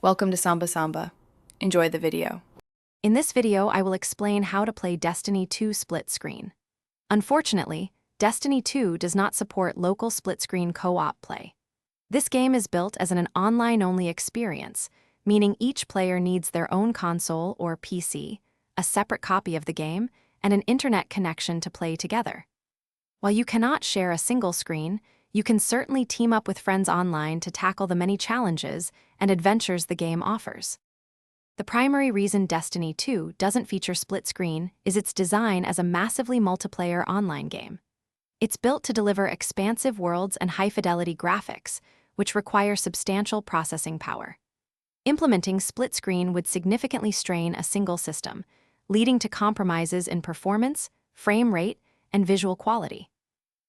Welcome to Samba Samba. Enjoy the video. In this video, I will explain how to play Destiny 2 split screen. Unfortunately, Destiny 2 does not support local split-screen co-op play. This game is built as an online-only experience, meaning each player needs their own console or PC, a separate copy of the game, and an internet connection to play together. While you cannot share a single screen, you can certainly team up with friends online to tackle the many challenges and adventures the game offers. The primary reason Destiny 2 doesn't feature split screen is its design as a massively multiplayer online game. It's built to deliver expansive worlds and high-fidelity graphics, which require substantial processing power. Implementing split screen would significantly strain a single system, leading to compromises in performance, frame rate, and visual quality.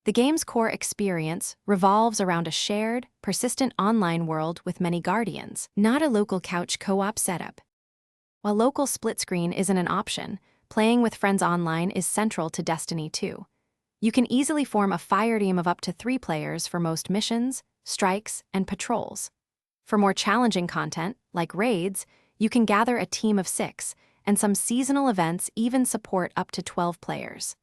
The game's core experience revolves around a shared, persistent online world with many guardians, not a local couch co-op setup. While local split screen isn't an option, playing with friends online is central to Destiny 2. You can easily form a fire team of up to 3 players for most missions, strikes, and patrols. For more challenging content, like raids, you can gather a team of 6, and some seasonal events even support up to 12 players.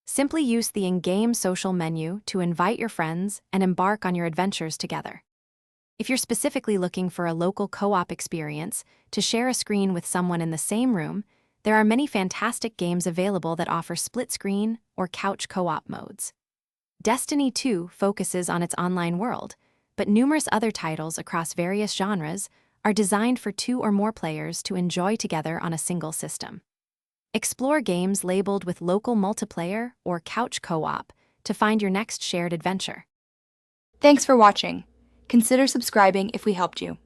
Simply use the in-game social menu to invite your friends and embark on your adventures together. If you're specifically looking for a local co-op experience to share a screen with someone in the same room, there are many fantastic games available that offer split-screen or couch co-op modes. Destiny 2 focuses on its online world, but numerous other titles across various genres are designed for 2 or more players to enjoy together on a single system. Explore games labeled with local multiplayer or couch co-op to find your next shared adventure. Thanks for watching. Consider subscribing if we helped you.